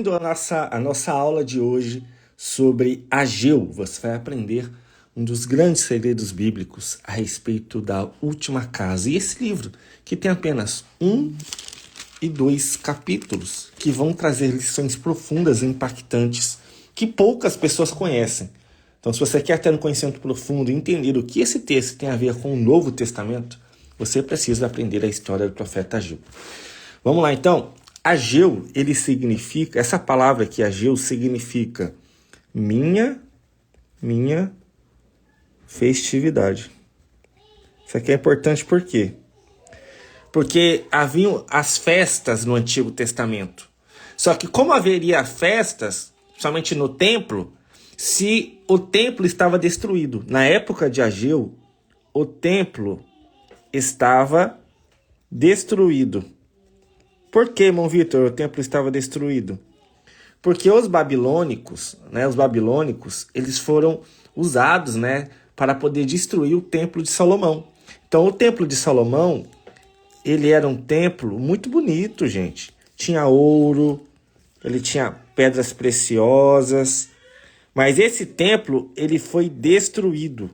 A nossa aula de hoje sobre Ageu. Você vai aprender um dos grandes segredos bíblicos a respeito da última casa. E esse livro, que tem apenas 1 e 2 capítulos, que vão trazer lições profundas e impactantes que poucas pessoas conhecem. Então, se você quer ter um conhecimento profundo e entender o que esse texto tem a ver com o Novo Testamento, você precisa aprender a história do profeta Ageu. Vamos lá, então. Ageu, ele significa, essa palavra aqui, Ageu, significa minha festividade. Isso aqui é importante por quê? Porque haviam as festas no Antigo Testamento. Só que como haveria festas, somente no templo, se o templo estava destruído? Na época de Ageu, o templo estava destruído. Por que, irmão Vitor, o templo estava destruído? Porque os babilônicos, eles foram usados, para poder destruir o templo de Salomão. Então, o templo de Salomão, ele era um templo muito bonito, gente. Tinha ouro, ele tinha pedras preciosas, mas esse templo, ele foi destruído.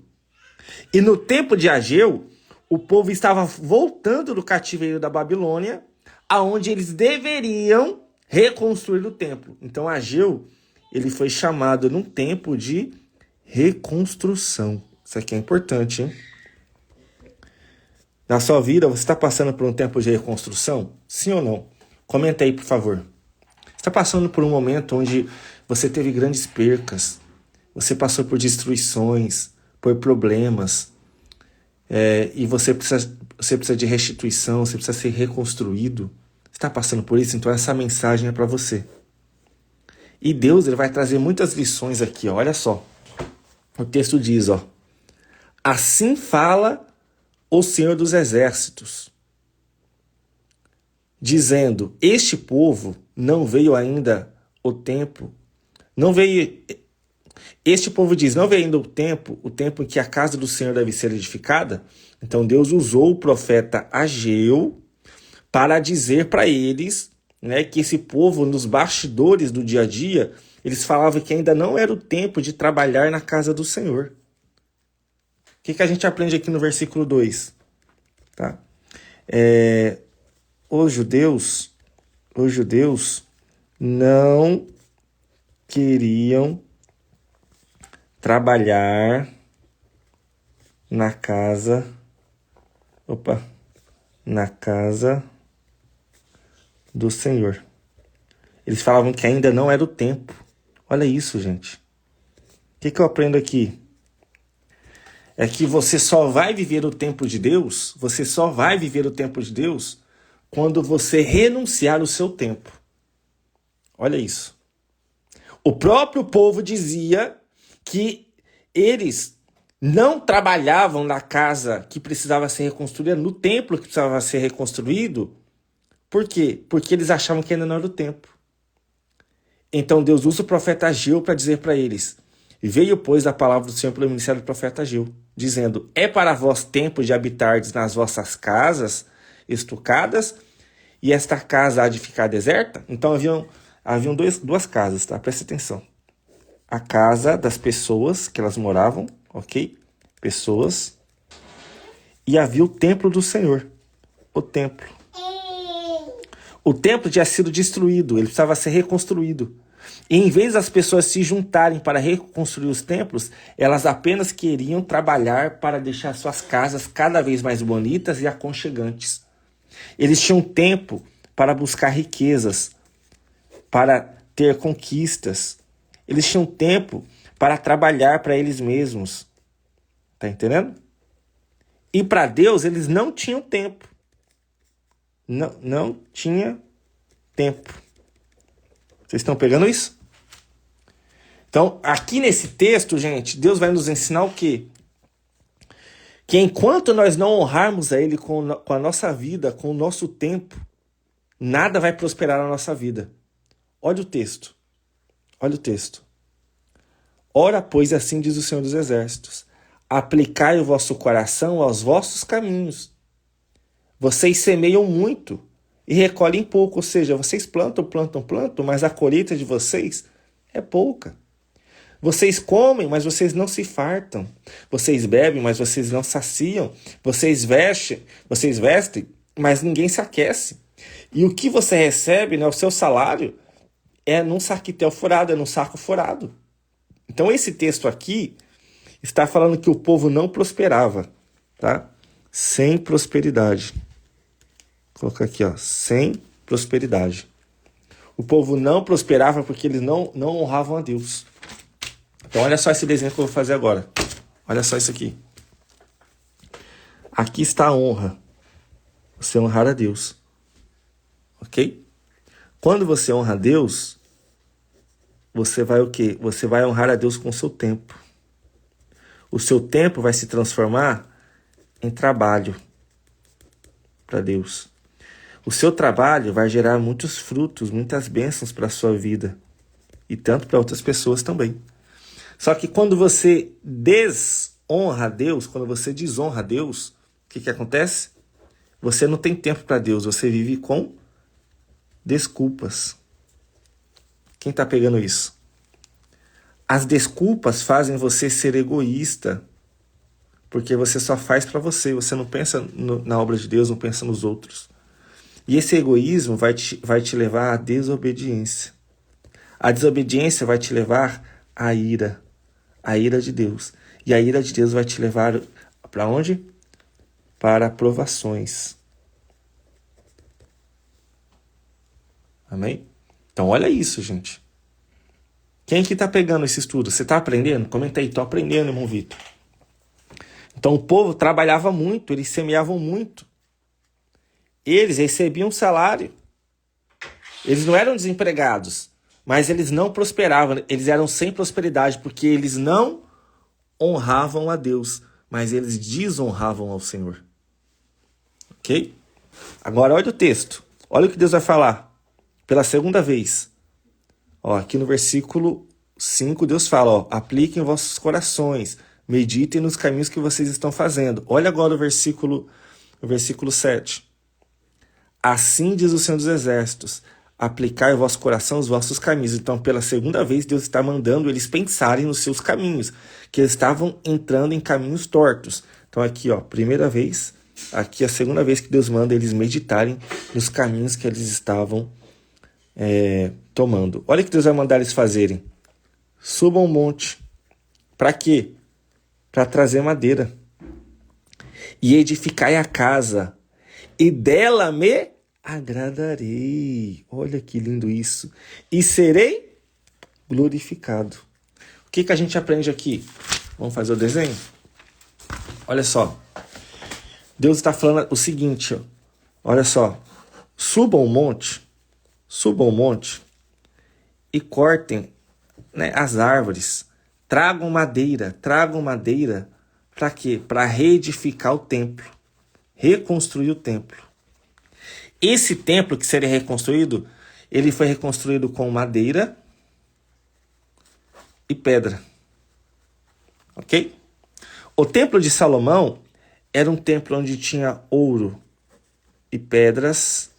E no tempo de Ageu, o povo estava voltando do cativeiro da Babilônia, aonde eles deveriam reconstruir o templo. Então, Ageu, ele foi chamado num tempo de reconstrução. Isso aqui é importante, hein? Na sua vida, você está passando por um tempo de reconstrução? Sim ou não? Comenta aí, por favor. Você está passando por um momento onde você teve grandes percas, você passou por destruições, por problemas, e você precisa de restituição, você precisa ser reconstruído. Você está passando por isso? Então essa mensagem é para você. E Deus, ele vai trazer muitas lições aqui, ó. Olha só. O texto diz, ó: assim fala o Senhor dos Exércitos, dizendo, este povo não veio ainda o tempo, este povo diz, não veio ainda o tempo em que a casa do Senhor deve ser edificada. Então Deus usou o profeta Ageu para dizer para eles, que esse povo, nos bastidores do dia a dia, eles falavam que ainda não era o tempo de trabalhar na casa do Senhor. O que a gente aprende aqui no versículo 2? Tá? Os judeus não queriam trabalhar na casa do Senhor. Eles falavam que ainda não era o tempo. Olha isso, gente. O que eu aprendo aqui? É que você só vai viver o tempo de Deus, quando você renunciar o seu tempo. Olha isso. O próprio povo dizia que eles não trabalhavam na casa que precisava ser reconstruída, no templo que precisava ser reconstruído. Por quê? Porque eles achavam que ainda não era o tempo. Então Deus usa o profeta Ageu para dizer para eles: veio, pois, a palavra do Senhor pelo ministério do profeta Ageu, dizendo, é para vós tempo de habitardes nas vossas casas estucadas, e esta casa há de ficar deserta? Então haviam duas casas, tá? Presta atenção. A casa das pessoas que elas moravam, ok? Pessoas. E havia o templo do Senhor. O templo. O templo tinha sido destruído, ele precisava ser reconstruído. E em vez das pessoas se juntarem para reconstruir os templos, elas apenas queriam trabalhar para deixar suas casas cada vez mais bonitas e aconchegantes. Eles tinham tempo para buscar riquezas, para ter conquistas. Eles tinham tempo para trabalhar para eles mesmos. Tá entendendo? E para Deus, eles não tinham tempo. Não tinha tempo. Vocês estão pegando isso? Então, aqui nesse texto, gente, Deus vai nos ensinar o quê? Que enquanto nós não honrarmos a Ele com a nossa vida, com o nosso tempo, nada vai prosperar na nossa vida. Olha o texto. Ora, pois, assim diz o Senhor dos Exércitos, aplicai o vosso coração aos vossos caminhos. Vocês semeiam muito e recolhem pouco. Ou seja, vocês plantam, mas a colheita de vocês é pouca. Vocês comem, mas vocês não se fartam. Vocês bebem, mas vocês não saciam. Vocês vestem, mas ninguém se aquece. E o que você recebe, né, o seu salário, é num saquitel furado, é num saco furado. Então esse texto aqui está falando que o povo não prosperava, tá? Sem prosperidade. Vou colocar aqui, ó, sem prosperidade. O povo não prosperava porque eles não honravam a Deus. Então olha só esse desenho que eu vou fazer agora. Olha só isso aqui. Aqui está a honra. Você honrar a Deus. Ok? Quando você honra a Deus, você vai o quê? Você vai honrar a Deus com o seu tempo. O seu tempo vai se transformar em trabalho para Deus. O seu trabalho vai gerar muitos frutos, muitas bênçãos para a sua vida. E tanto para outras pessoas também. Só que quando você desonra a Deus, quando você desonra a Deus, o que acontece? Você não tem tempo para Deus, você vive com desculpas. Quem está pegando isso? As desculpas fazem você ser egoísta, porque você só faz para você, você não pensa na obra de Deus, não pensa nos outros. E esse egoísmo vai te levar à desobediência. A desobediência vai te levar à ira de Deus. E a ira de Deus vai te levar para onde? Para provações. Amém? Então olha isso, gente. Quem que está pegando esse estudo? Você está aprendendo? Comenta aí, estou aprendendo, irmão Vitor. Então o povo trabalhava muito, eles semeavam muito. Eles recebiam salário. Eles não eram desempregados, mas eles não prosperavam. Eles eram sem prosperidade, porque eles não honravam a Deus, mas eles desonravam ao Senhor. Ok? Agora olha o texto. Olha o que Deus vai falar. Pela segunda vez. Ó, aqui no versículo 5, Deus fala, ó, apliquem vossos corações, meditem nos caminhos que vocês estão fazendo. Olha agora o versículo 7. Assim diz o Senhor dos Exércitos, aplicai o vosso coração os vossos caminhos. Então, pela segunda vez, Deus está mandando eles pensarem nos seus caminhos, que eles estavam entrando em caminhos tortos. Então aqui, ó, primeira vez, aqui a segunda vez que Deus manda eles meditarem nos caminhos que eles estavam tomando. Olha o que Deus vai mandar eles fazerem. Subam um monte. Para quê? Para trazer madeira. E edificai a casa, e dela me agradarei. Olha que lindo isso. E serei glorificado. O que a gente aprende aqui? Vamos fazer o desenho? Olha só. Deus está falando o seguinte, ó. Olha só. Subam um monte e cortem, né, as árvores. Tragam madeira para quê? Para reedificar o templo, reconstruir o templo. Esse templo que seria reconstruído, ele foi reconstruído com madeira e pedra. Ok? O templo de Salomão era um templo onde tinha ouro e pedras,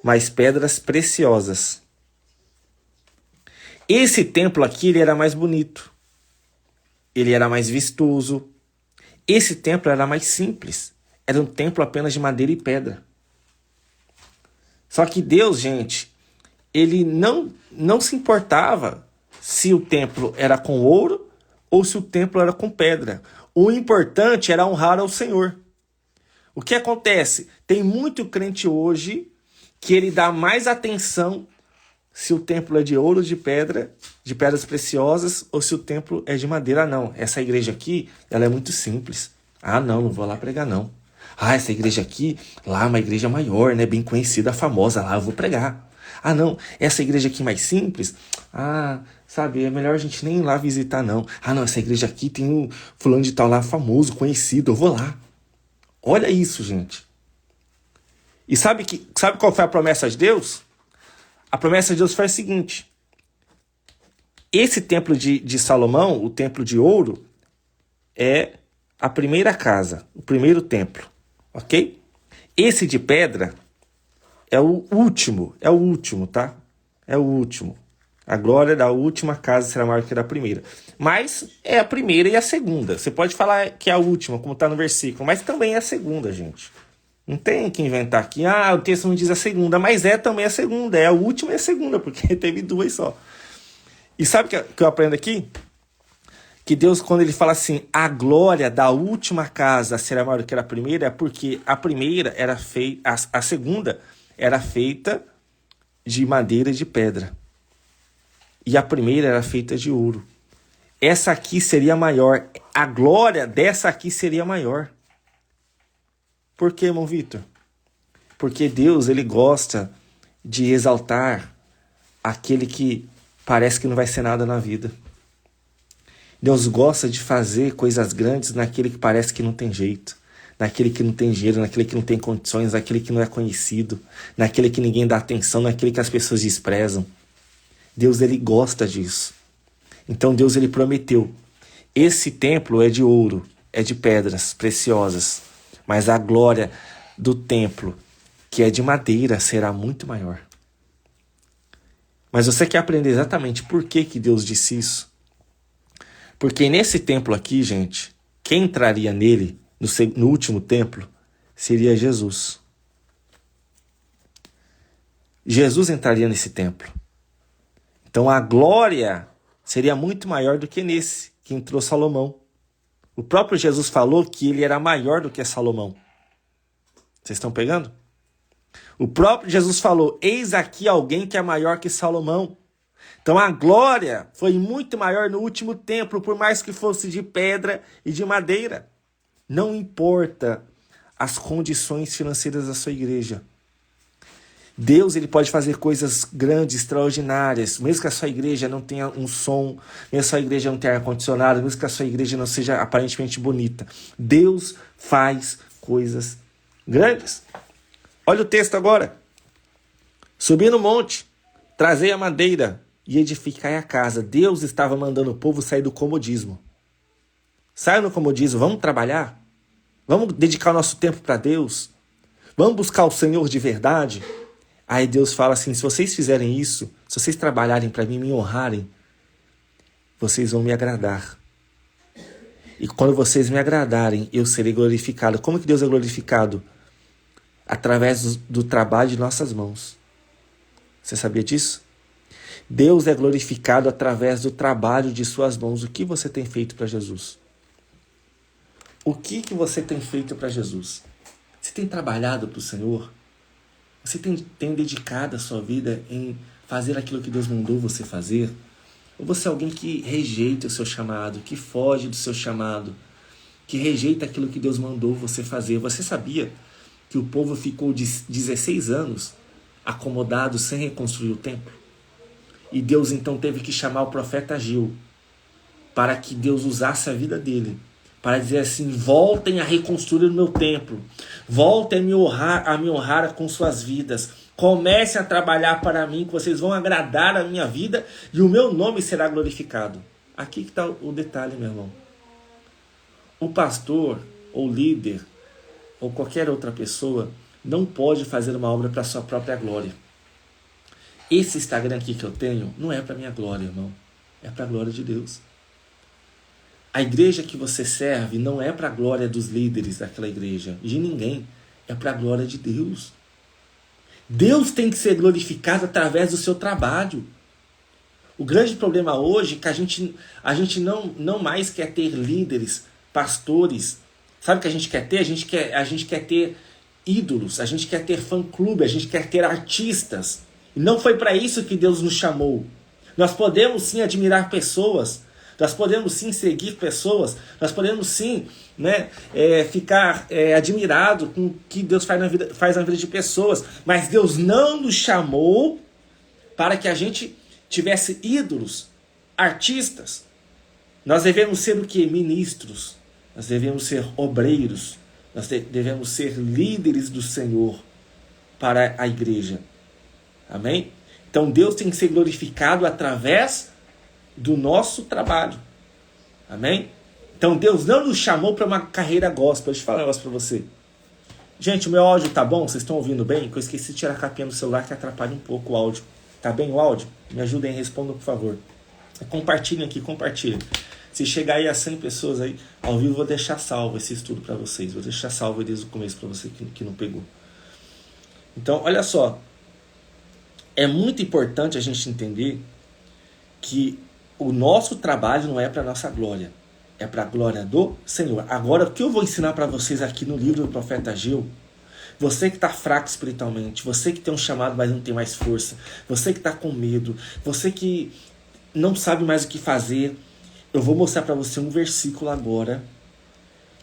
mas pedras preciosas. Esse templo aqui, ele era mais bonito. Ele era mais vistoso. Esse templo era mais simples. Era um templo apenas de madeira e pedra. Só que Deus, gente, ele não se importava se o templo era com ouro ou se o templo era com pedra. O importante era honrar ao Senhor. O que acontece? Tem muito crente hoje que ele dá mais atenção se o templo é de ouro, de pedras preciosas, ou se o templo é de madeira. Ah, não, essa igreja aqui, ela é muito simples. Ah, não vou lá pregar, não. Ah, essa igreja aqui, lá é uma igreja maior, né, bem conhecida, famosa, lá eu vou pregar. Ah, não, essa igreja aqui mais simples, sabe, é melhor a gente nem ir lá visitar, não. Ah, não, essa igreja aqui tem um fulano de tal lá famoso, conhecido, eu vou lá. Olha isso, gente. E sabe qual foi a promessa de Deus? A promessa de Deus foi a seguinte. Esse templo de Salomão, o templo de ouro, é a primeira casa, o primeiro templo, ok? Esse de pedra é o último, tá? É o último. A glória da última casa será maior que a da primeira. Mas é a primeira e a segunda. Você pode falar que é a última, como está no versículo, mas também é a segunda, gente. Não tem que inventar aqui, o texto não diz a segunda, mas é também a segunda. É a última e a segunda, porque teve duas só. E sabe o que eu aprendo aqui? Que Deus, quando ele fala assim, a glória da última casa será maior que a primeira, é porque a primeira era feita, a segunda era feita de madeira e de pedra. E a primeira era feita de ouro. Essa aqui seria maior. A glória dessa aqui seria maior. Por quê, irmão Vitor? Porque Deus, ele gosta de exaltar aquele que parece que não vai ser nada na vida. Deus gosta de fazer coisas grandes naquele que parece que não tem jeito, naquele que não tem dinheiro, naquele que não tem condições, naquele que não é conhecido, naquele que ninguém dá atenção, naquele que as pessoas desprezam. Deus, ele gosta disso. Então Deus, ele prometeu. Esse templo é de ouro, é de pedras preciosas, mas a glória do templo, que é de madeira, será muito maior. Mas você quer aprender exatamente por que Deus disse isso? Porque nesse templo aqui, gente, quem entraria nele, no último templo, seria Jesus. Jesus entraria nesse templo. Então a glória seria muito maior do que nesse que entrou Salomão. O próprio Jesus falou que ele era maior do que Salomão. Vocês estão pegando? O próprio Jesus falou, eis aqui alguém que é maior que Salomão. Então a glória foi muito maior no último templo, por mais que fosse de pedra e de madeira. Não importa as condições financeiras da sua igreja. Deus, ele pode fazer coisas grandes, extraordinárias, mesmo que a sua igreja não tenha um som, mesmo que a sua igreja não tenha ar-condicionado, mesmo que a sua igreja não seja aparentemente bonita. Deus faz coisas grandes. Olha o texto agora. Subi no monte, trazei a madeira e edificai a casa. Deus estava mandando o povo sair do comodismo. Saia do comodismo, vamos trabalhar? Vamos dedicar o nosso tempo para Deus? Vamos buscar o Senhor de verdade? Aí Deus fala assim, se vocês fizerem isso, se vocês trabalharem para mim, me honrarem, vocês vão me agradar. E quando vocês me agradarem, eu serei glorificado. Como que Deus é glorificado? Através do trabalho de nossas mãos. Você sabia disso? Deus é glorificado através do trabalho de suas mãos. O que você tem feito para Jesus? O que você tem feito para Jesus? Você tem trabalhado para o Senhor? Você tem dedicado a sua vida em fazer aquilo que Deus mandou você fazer? Ou você é alguém que rejeita o seu chamado, que foge do seu chamado, que rejeita aquilo que Deus mandou você fazer? Você sabia que o povo ficou 16 anos acomodado sem reconstruir o templo? E Deus então teve que chamar o profeta Ageu para que Deus usasse a vida dele para dizer assim, voltem a reconstruir o meu templo, voltem a me honrar com suas vidas, comecem a trabalhar para mim, que vocês vão agradar a minha vida e o meu nome será glorificado. Aqui que está o detalhe, meu irmão. O pastor, ou líder, ou qualquer outra pessoa, não pode fazer uma obra para sua própria glória. Esse Instagram aqui que eu tenho, não é para minha glória, irmão. É para a glória de Deus. A igreja que você serve não é para a glória dos líderes daquela igreja, de ninguém. É para a glória de Deus. Deus tem que ser glorificado através do seu trabalho. O grande problema hoje é que a gente não mais quer ter líderes, pastores. Sabe o que a gente quer ter? A gente quer ter ídolos, a gente quer ter fã-clube, a gente quer ter artistas. E não foi para isso que Deus nos chamou. Nós podemos sim admirar pessoas, nós podemos sim seguir pessoas, nós podemos sim ficar admirado com o que Deus faz na vida de pessoas, mas Deus não nos chamou para que a gente tivesse ídolos, artistas. Nós devemos ser o quê? Ministros, nós devemos ser obreiros, nós devemos ser líderes do Senhor para a igreja. Amém? Então Deus tem que ser glorificado através do nosso trabalho. Amém? Então Deus não nos chamou para uma carreira gospel. Deixa eu falar um negócio para você. Gente, o meu áudio tá bom? Vocês estão ouvindo bem? Que eu esqueci de tirar a capinha do celular que atrapalha um pouco o áudio. Tá bem o áudio? Me ajudem, respondam, por favor. Compartilhem aqui, compartilhem. Se chegar aí a 100 pessoas aí, ao vivo, eu vou deixar salvo esse estudo para vocês. Vou deixar salvo desde o começo para você que não pegou. Então, olha só. É muito importante a gente entender que o nosso trabalho não é para nossa glória. É para a glória do Senhor. Agora, o que eu vou ensinar para vocês aqui no livro do profeta Ageu, você que está fraco espiritualmente, você que tem um chamado, mas não tem mais força, você que está com medo, você que não sabe mais o que fazer, eu vou mostrar para você um versículo agora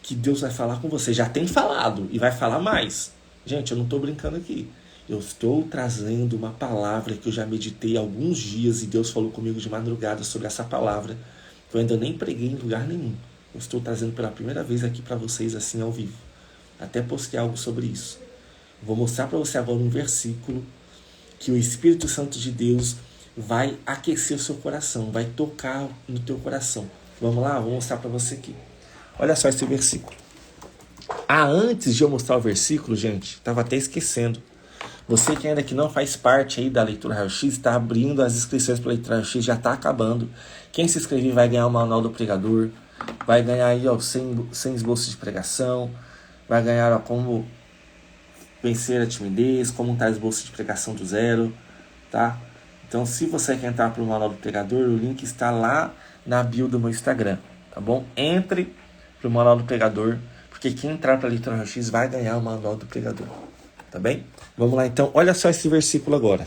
que Deus vai falar com você. Já tem falado e vai falar mais. Gente, eu não estou brincando aqui. Eu estou trazendo uma palavra que eu já meditei há alguns dias e Deus falou comigo de madrugada sobre essa palavra. Eu ainda nem preguei em lugar nenhum. Eu estou trazendo pela primeira vez aqui para vocês assim ao vivo. Até postei algo sobre isso. Vou mostrar para você agora um versículo que o Espírito Santo de Deus vai aquecer o seu coração, vai tocar no teu coração. Vamos lá? Vou mostrar para você aqui. Olha só esse versículo. Antes de eu mostrar o versículo, gente, estava até esquecendo. Você que ainda que não faz parte aí da leitura Raio-X, está abrindo as inscrições para a leitura Raio-X, já está acabando. Quem se inscrever vai ganhar o manual do pregador, vai ganhar aí 100 esboços de pregação, vai ganhar como vencer a timidez, como montar esboço de pregação do zero, tá? Então, se você quer entrar para o manual do pregador, o link está lá na bio do meu Instagram, tá bom? Entre para o manual do pregador, porque quem entrar para a leitura Raio-X vai ganhar o manual do pregador, tá bem? Vamos lá, então. Olha só esse versículo agora.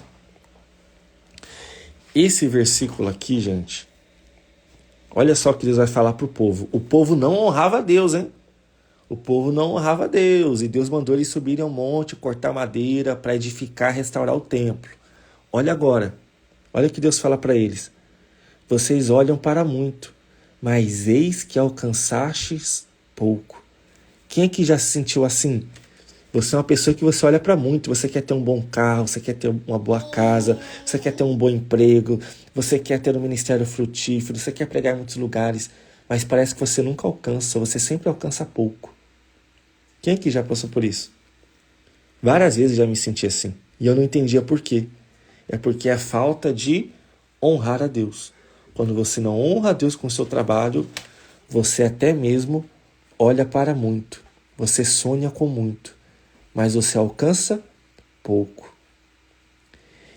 Esse versículo aqui, gente, olha só o que Deus vai falar para o povo. O povo não honrava a Deus, hein? O povo não honrava a Deus. E Deus mandou eles subirem ao monte, cortar madeira para edificar, restaurar o templo. Olha agora. Olha o que Deus fala para eles. Vocês olham para muito, mas eis que alcançastes pouco. Quem é que já se sentiu assim? Você é uma pessoa que você olha para muito, você quer ter um bom carro, você quer ter uma boa casa, você quer ter um bom emprego, você quer ter um ministério frutífero, você quer pregar em muitos lugares, mas parece que você nunca alcança, você sempre alcança pouco. Quem aqui já passou por isso? Várias vezes já me senti assim, e eu não entendia por quê. É porque é falta de honrar a Deus. Quando você não honra a Deus com o seu trabalho, você até mesmo olha para muito, você sonha com muito, mas você alcança pouco.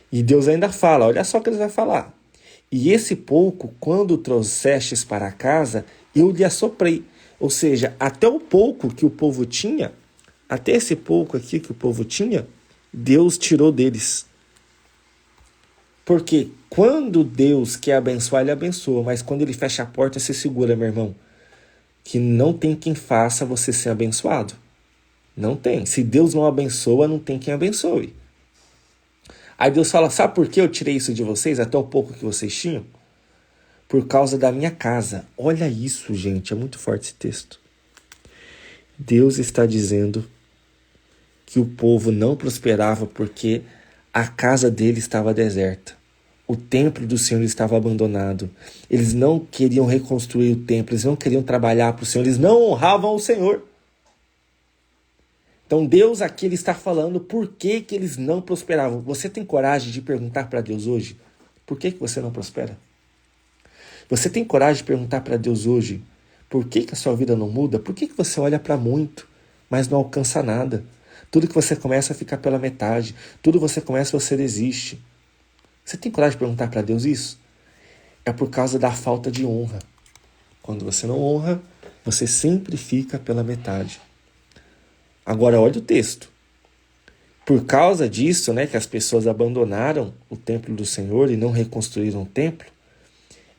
E Deus ainda fala, olha só o que ele vai falar. E esse pouco, quando trouxestes para casa, eu lhe assoprei. Ou seja, até o pouco que o povo tinha, até esse pouco aqui que o povo tinha, Deus tirou deles. Porque quando Deus quer abençoar, ele abençoa. Mas quando ele fecha a porta, você segura, meu irmão. Que não tem quem faça você ser abençoado. Não tem. Se Deus não abençoa, não tem quem abençoe. Aí Deus fala, sabe por que eu tirei isso de vocês, até o pouco que vocês tinham? Por causa da minha casa. Olha isso, gente, é muito forte esse texto. Deus está dizendo que o povo não prosperava porque a casa dele estava deserta. O templo do Senhor estava abandonado. Eles não queriam reconstruir o templo, eles não queriam trabalhar para o Senhor, eles não honravam o Senhor. Então Deus aqui ele está falando por que eles não prosperavam. Você tem coragem de perguntar para Deus hoje, por que você não prospera? Você tem coragem de perguntar para Deus hoje, por que a sua vida não muda? Por que você olha para muito, mas não alcança nada? Tudo que você começa a ficar pela metade, tudo que você começa você desiste. Você tem coragem de perguntar para Deus isso? É por causa da falta de honra. Quando você não honra, você sempre fica pela metade. Agora, olha o texto. Por causa disso, que as pessoas abandonaram o templo do Senhor e não reconstruíram o templo,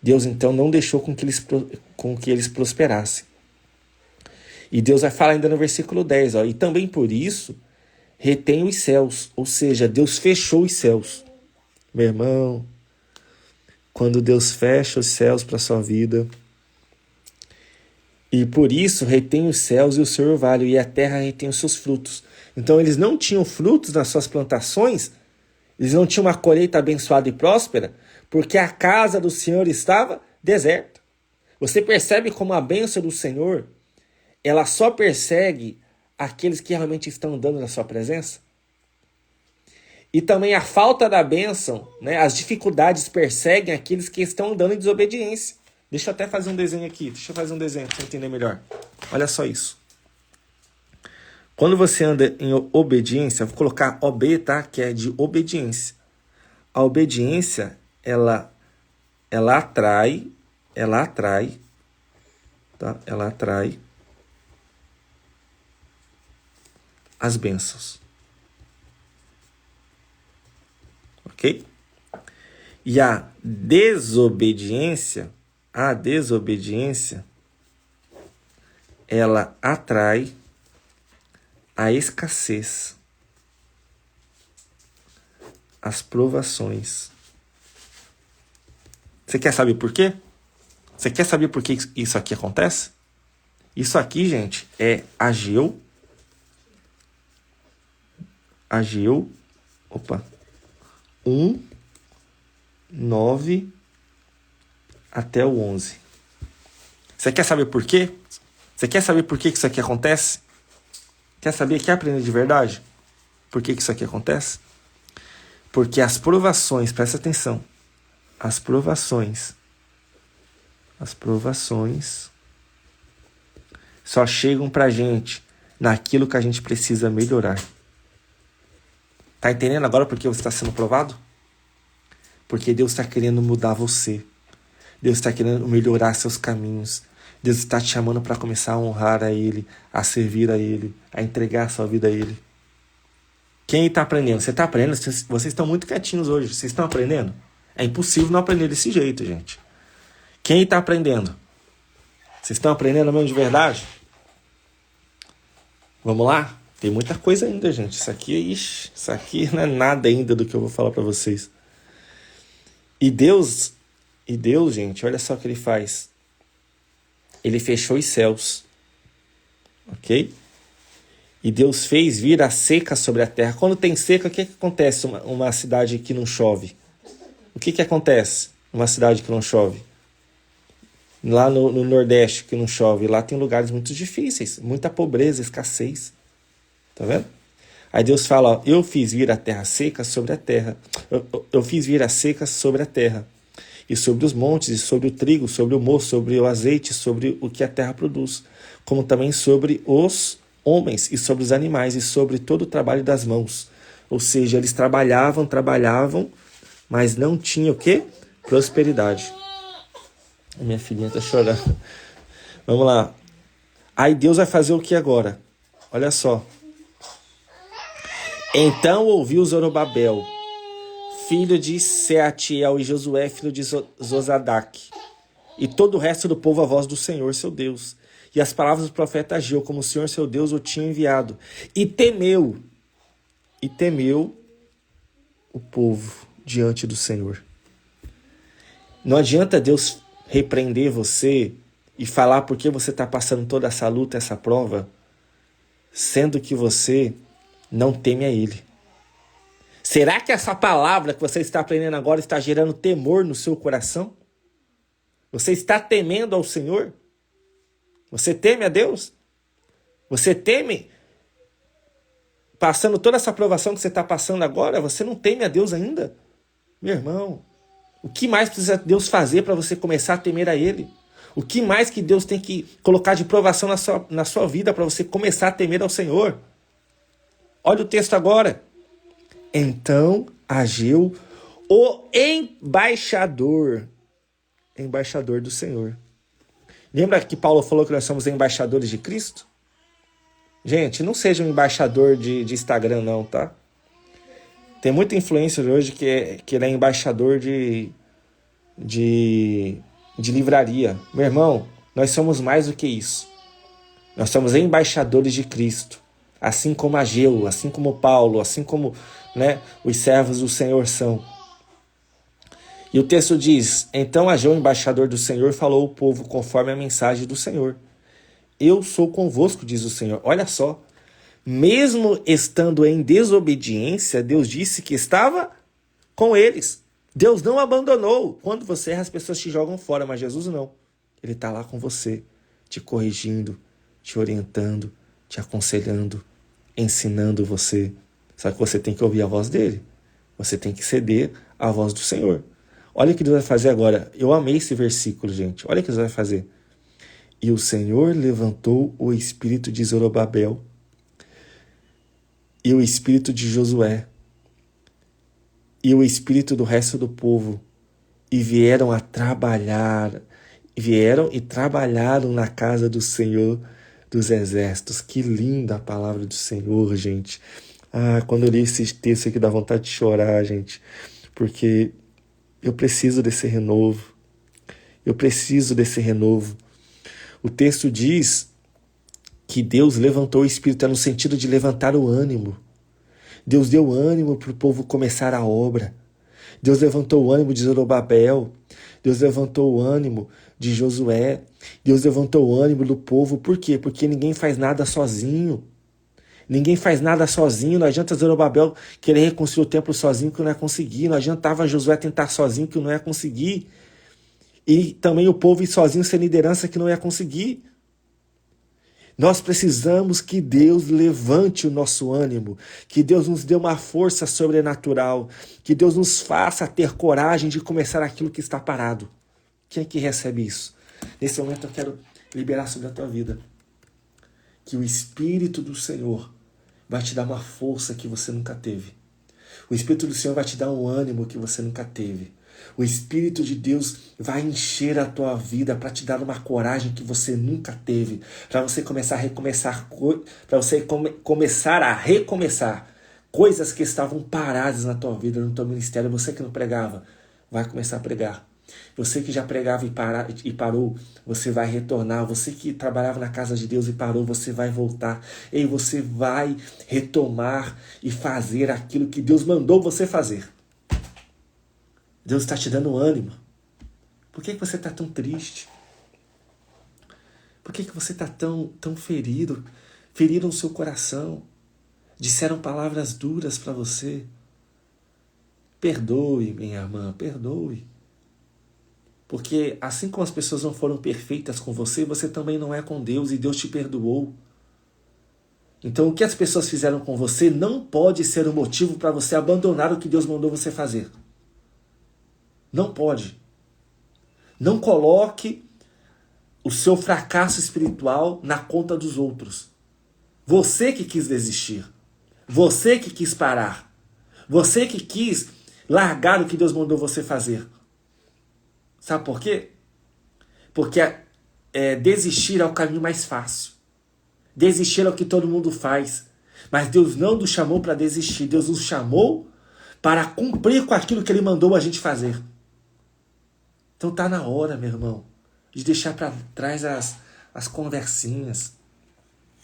Deus então não deixou com que eles prosperassem. E Deus vai falar ainda no versículo 10, e também por isso retém os céus, ou seja, Deus fechou os céus. Meu irmão, quando Deus fecha os céus para a sua vida, e por isso retém os céus e o seu orvalho, e a terra retém os seus frutos. Então eles não tinham frutos nas suas plantações, eles não tinham uma colheita abençoada e próspera, porque a casa do Senhor estava deserta. Você percebe como a bênção do Senhor, ela só persegue aqueles que realmente estão andando na sua presença? E também a falta da bênção, né? As dificuldades perseguem aqueles que estão andando em desobediência. Deixa eu até fazer um desenho aqui. Deixa eu fazer um desenho para você entender melhor. Olha só isso. Quando você anda em obediência, vou colocar OB, tá? Que é de obediência. A obediência, ela atrai, tá? Ela atrai as bênçãos. Ok? E a desobediência, ela atrai a escassez, as provações. Você quer saber por quê? Você quer saber por que isso aqui acontece? Isso aqui, gente, é Ageu 1, 9 até o 11. Você quer saber por quê? Você quer saber por que isso aqui acontece? Quer saber? Quer aprender de verdade? Por que isso aqui acontece? Porque as provações, presta atenção, as provações só chegam pra gente naquilo que a gente precisa melhorar. Tá entendendo agora por que você está sendo provado? Porque Deus está querendo mudar você. Deus está querendo melhorar seus caminhos. Deus está te chamando para começar a honrar a Ele, a servir a Ele, a entregar a sua vida a Ele. Quem está aprendendo? Você está aprendendo? Vocês estão muito quietinhos hoje. Vocês estão aprendendo? É impossível não aprender desse jeito, gente. Quem está aprendendo? Vocês estão aprendendo mesmo de verdade? Vamos lá? Tem muita coisa ainda, gente. Isso aqui não é nada ainda do que eu vou falar para vocês. E Deus, gente, olha só o que Ele faz. Ele fechou os céus, ok? E Deus fez vir a seca sobre a terra. Quando tem seca, o que acontece uma cidade que não chove? O que acontece numa cidade que não chove? Lá no Nordeste que não chove, lá tem lugares muito difíceis, muita pobreza, escassez. Tá vendo? Aí Deus fala, ó, eu fiz vir a terra seca sobre a terra. Eu fiz vir a seca sobre a terra. E sobre os montes, e sobre o trigo, sobre o mosto, sobre o azeite, sobre o que a terra produz. Como também sobre os homens, e sobre os animais, e sobre todo o trabalho das mãos. Ou seja, eles trabalhavam, mas não tinham o quê? Prosperidade. A minha filhinha tá chorando. Vamos lá. Aí Deus vai fazer o que agora? Olha só. Então ouviu Zorobabel, filho de Seatiel, e Josué, filho de Zosadaque, e todo o resto do povo a voz do Senhor, seu Deus, e as palavras do profeta Ageu, como o Senhor, seu Deus, o tinha enviado. E temeu o povo diante do Senhor. Não adianta Deus repreender você e falar por que você está passando toda essa luta, essa prova, sendo que você não teme a Ele. Será que essa palavra que você está aprendendo agora está gerando temor no seu coração? Você está temendo ao Senhor? Você teme a Deus? Você teme? Passando toda essa provação que você está passando agora, você não teme a Deus ainda? Meu irmão, o que mais precisa Deus fazer para você começar a temer a Ele? O que mais que Deus tem que colocar de provação na sua vida para você começar a temer ao Senhor? Olha o texto agora. Então Ageu, o embaixador do Senhor. Lembra que Paulo falou que nós somos embaixadores de Cristo? Gente, não seja um embaixador de Instagram não, tá? Tem muita influencer hoje que ele é embaixador de livraria. Meu irmão, nós somos mais do que isso. Nós somos embaixadores de Cristo. Assim como Ageu, assim como Paulo, assim como, né, os servos do Senhor são. E o texto diz, então Ageu, embaixador do Senhor, falou ao povo conforme a mensagem do Senhor. Eu sou convosco, diz o Senhor. Olha só, mesmo estando em desobediência, Deus disse que estava com eles. Deus não abandonou. Quando você erra, as pessoas te jogam fora, mas Jesus não. Ele está lá com você, te corrigindo, te orientando, te aconselhando, ensinando você. Só que você tem que ouvir a voz dele. Você tem que ceder à voz do Senhor. Olha o que Deus vai fazer agora. Eu amei esse versículo, gente. Olha o que Deus vai fazer. E o Senhor levantou o espírito de Zorobabel e o espírito de Josué e o espírito do resto do povo, e vieram e trabalharam na casa do Senhor dos exércitos. Que linda a palavra do Senhor, gente. Quando eu li esse texto aqui dá vontade de chorar, gente, porque eu preciso desse renovo. Eu preciso desse renovo. O texto diz que Deus levantou o espírito, no sentido de levantar o ânimo. Deus deu ânimo para o povo começar a obra. Deus levantou o ânimo de Zorobabel. Deus levantou o ânimo de Josué. Deus levantou o ânimo do povo. Por quê? Porque ninguém faz nada sozinho. Ninguém faz nada sozinho. Não adianta Zorobabel querer reconstruir o templo sozinho, que não ia conseguir. Não adiantava Josué tentar sozinho, que não ia conseguir. E também o povo ir sozinho sem liderança, que não ia conseguir. Nós precisamos que Deus levante o nosso ânimo, que Deus nos dê uma força sobrenatural, que Deus nos faça ter coragem de começar aquilo que está parado. Quem é que recebe isso? Nesse momento eu quero liberar sobre a tua vida que o Espírito do Senhor vai te dar uma força que você nunca teve. O Espírito do Senhor vai te dar um ânimo que você nunca teve. O Espírito de Deus vai encher a tua vida para te dar uma coragem que você nunca teve, para você começar a recomeçar, começar a recomeçar coisas que estavam paradas na tua vida, no teu ministério. Você que não pregava, vai começar a pregar. Você que já pregava e parou, você vai retornar. Você que trabalhava na casa de Deus e parou, você vai voltar. E você vai retomar e fazer aquilo que Deus mandou você fazer. Deus está te dando ânimo. Por que você está tão triste? Por que você está tão ferido? Feriram o seu coração. Disseram palavras duras para você. Perdoe, minha irmã, perdoe. Porque assim como as pessoas não foram perfeitas com você, você também não é com Deus, e Deus te perdoou. Então o que as pessoas fizeram com você não pode ser um motivo para você abandonar o que Deus mandou você fazer. Não pode. Não coloque o seu fracasso espiritual na conta dos outros. Você que quis desistir. Você que quis parar. Você que quis largar o que Deus mandou você fazer. Sabe por quê? Porque desistir é o caminho mais fácil. Desistir é o que todo mundo faz. Mas Deus não nos chamou para desistir. Deus nos chamou para cumprir com aquilo que Ele mandou a gente fazer. Então tá na hora, meu irmão, de deixar para trás as conversinhas,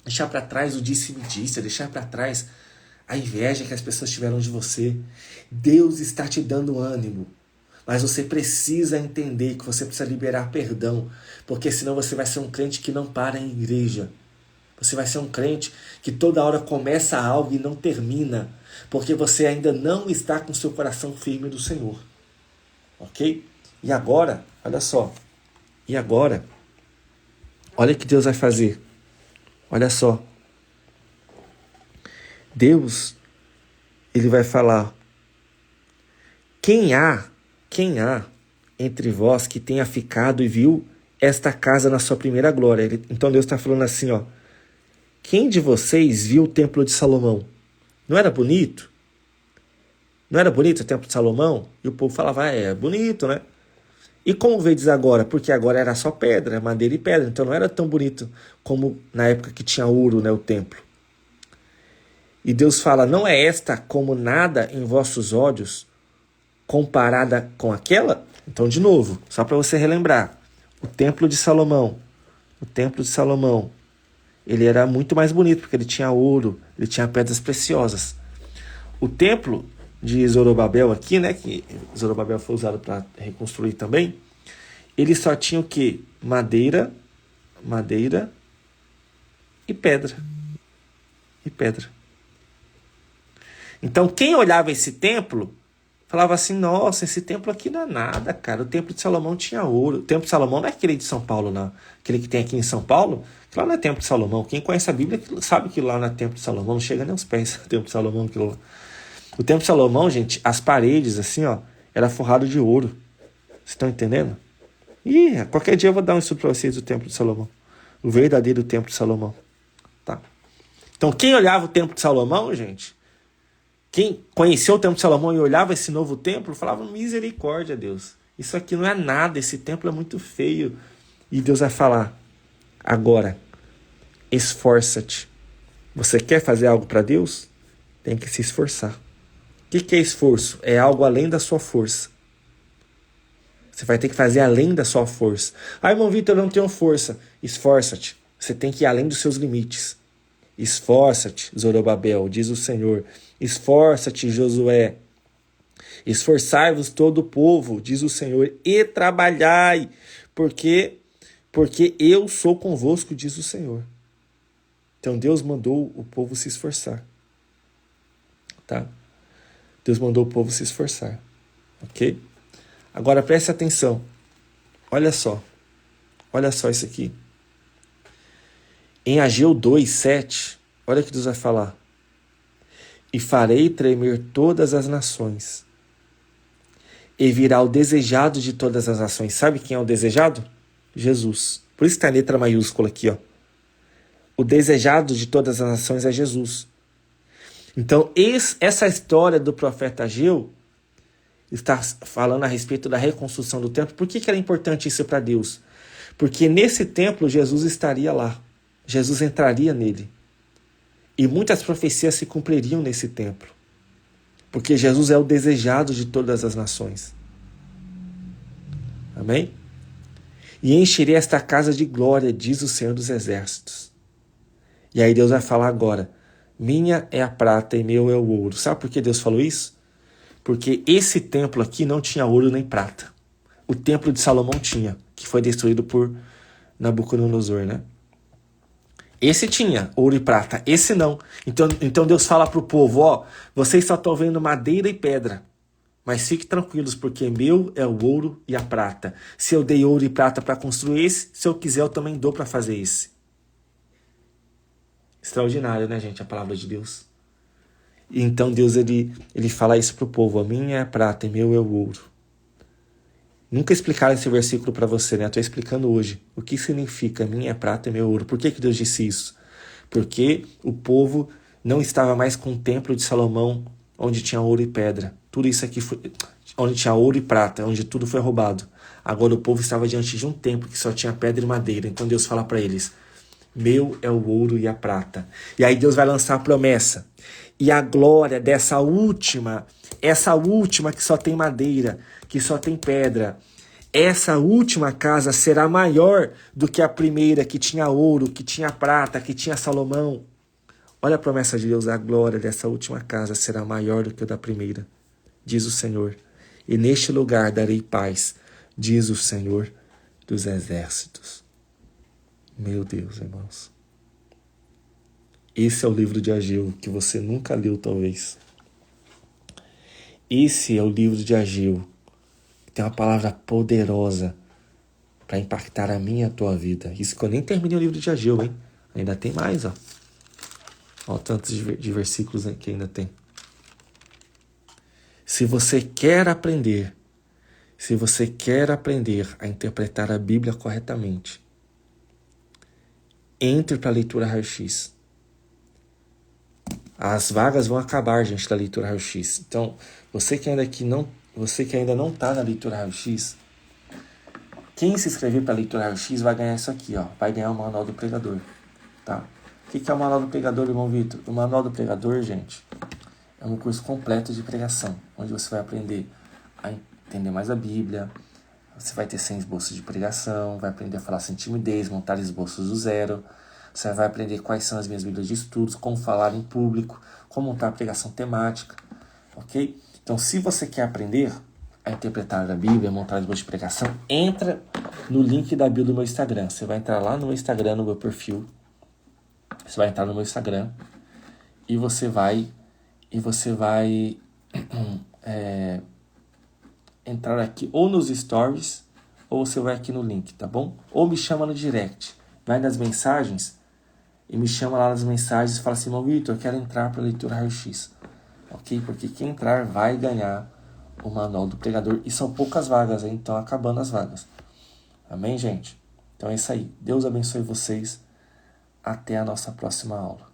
deixar para trás o disse-me-disse, deixar para trás a inveja que as pessoas tiveram de você. Deus está te dando ânimo, mas você precisa entender que você precisa liberar perdão, porque senão você vai ser um crente que não para em igreja. Você vai ser um crente que toda hora começa algo e não termina, porque você ainda não está com seu coração firme do Senhor. Ok? E agora, olha só. E agora, olha o que Deus vai fazer. Olha só. Deus, Ele vai falar: quem há entre vós que tenha ficado e viu esta casa na sua primeira glória? Então Deus está falando assim, ó. Quem de vocês viu o templo de Salomão? Não era bonito? Não era bonito o templo de Salomão? E o povo falava, é bonito, né? E como vedes agora? Porque agora era só pedra, madeira e pedra. Então não era tão bonito como na época que tinha ouro, né, o templo. E Deus fala, não é esta como nada em vossos olhos comparada com aquela? Então, de novo, só para você relembrar. O templo de Salomão, ele era muito mais bonito, porque ele tinha ouro, ele tinha pedras preciosas. O templo de Zorobabel aqui, né, que Zorobabel foi usado para reconstruir também, ele só tinha o quê? Madeira e pedra. Então quem olhava esse templo falava assim, nossa, esse templo aqui não é nada, cara. O templo de Salomão tinha ouro. O templo de Salomão não é aquele de São Paulo, não. Aquele que tem aqui em São Paulo, que lá não é templo de Salomão. Quem conhece a Bíblia sabe que lá não é templo de Salomão, não chega nem aos pés do templo de Salomão. Aquilo lá. O templo de Salomão, gente, as paredes, assim, ó, era forrado de ouro. Vocês estão entendendo? E qualquer dia eu vou dar um estudo para vocês do templo de Salomão. O verdadeiro templo de Salomão. Tá? Então, quem olhava o templo de Salomão, gente, quem conheceu o templo de Salomão e olhava esse novo templo, falava, misericórdia, Deus. Isso aqui não é nada, esse templo é muito feio. E Deus vai falar, agora, esforça-te. Você quer fazer algo para Deus? Tem que se esforçar. O que é esforço? É algo além da sua força. Você vai ter que fazer além da sua força. Ah, irmão Vitor, eu não tenho força. Esforça-te. Você tem que ir além dos seus limites. Esforça-te, Zorobabel, diz o Senhor. Esforça-te, Josué. Esforçai-vos todo o povo, diz o Senhor, e trabalhai, porque eu sou convosco, diz o Senhor. Então Deus mandou o povo se esforçar. Tá? Deus mandou o povo se esforçar. Ok? Agora preste atenção. Olha só. Olha só isso aqui. Em Ageu 2:7, olha o que Deus vai falar. E farei tremer todas as nações. E virá o desejado de todas as nações. Sabe quem é o desejado? Jesus. Por isso que está a letra maiúscula aqui, ó. O desejado de todas as nações é Jesus. Então, essa história do profeta Ageu está falando a respeito da reconstrução do templo. Por que era importante isso para Deus? Porque nesse templo Jesus estaria lá. Jesus entraria nele. E muitas profecias se cumpririam nesse templo. Porque Jesus é o desejado de todas as nações. Amém? E encherei esta casa de glória, diz o Senhor dos Exércitos. E aí Deus vai falar agora, minha é a prata e meu é o ouro. Sabe por que Deus falou isso? Porque esse templo aqui não tinha ouro nem prata. O templo de Salomão tinha, que foi destruído por Nabucodonosor, né? Esse tinha ouro e prata, esse não. Então Deus fala para o povo, ó, vocês só estão vendo madeira e pedra, mas fiquem tranquilos, porque meu é o ouro e a prata. Se eu dei ouro e prata para construir esse, se eu quiser eu também dou para fazer esse. Extraordinário, né, gente, a palavra de Deus. E então Deus, ele fala isso para o povo, a minha é a prata e meu é o ouro. Nunca explicaram esse versículo para você, né? Estou explicando hoje. O que significa minha é prata e meu ouro? Por que Deus disse isso? Porque o povo não estava mais com o templo de Salomão, onde tinha ouro e pedra. Tudo isso aqui foi onde tinha ouro e prata, onde tudo foi roubado. Agora o povo estava diante de um templo que só tinha pedra e madeira. Então Deus fala para eles, meu é o ouro e a prata. E aí Deus vai lançar a promessa. E a glória dessa última, essa última que só tem madeira, que só tem pedra, essa última casa será maior do que a primeira, que tinha ouro, que tinha prata, que tinha Salomão. Olha a promessa de Deus, a glória dessa última casa será maior do que a da primeira, diz o Senhor. E neste lugar darei paz, diz o Senhor dos Exércitos. Meu Deus, irmãos. Esse é o livro de Ageu, que você nunca leu, talvez. Esse é o livro de Ageu, que tem uma palavra poderosa para impactar a minha e a tua vida. Isso que eu nem terminei o livro de Ageu, hein? Ainda tem mais, ó. Ó, tantos de versículos que ainda tem. Se você quer aprender a interpretar a Bíblia corretamente, entre para a leitura raio-x. As vagas vão acabar, gente, da leitura raio-x. Então, você que ainda não está na leitura raio-x, quem se inscrever para a leitura raio-x vai ganhar isso aqui, ó. Vai ganhar o Manual do Pregador, tá? O que é o Manual do Pregador, irmão Vitor? O Manual do Pregador, gente, é um curso completo de pregação, onde você vai aprender a entender mais a Bíblia, você vai ter 100 esboços de pregação, vai aprender a falar sem timidez, montar esboços do zero, você vai aprender quais são as minhas bíblias de estudos, como falar em público, como montar a pregação temática, ok? Então, se você quer aprender a interpretar a Bíblia, montar esboços de pregação, entra no link da bio do meu Instagram. Você vai entrar lá no meu Instagram, no meu perfil. Você vai entrar no meu Instagram e você vai entrar aqui ou nos stories, ou você vai aqui no link, tá bom? Ou me chama no direct. Vai nas mensagens e me chama lá nas mensagens e fala assim, irmão Vitor, eu quero entrar para a leitura raio-x. Ok? Porque quem entrar vai ganhar o manual do pregador. E são poucas vagas, hein? Então acabando as vagas. Amém, gente? Então é isso aí. Deus abençoe vocês. Até a nossa próxima aula.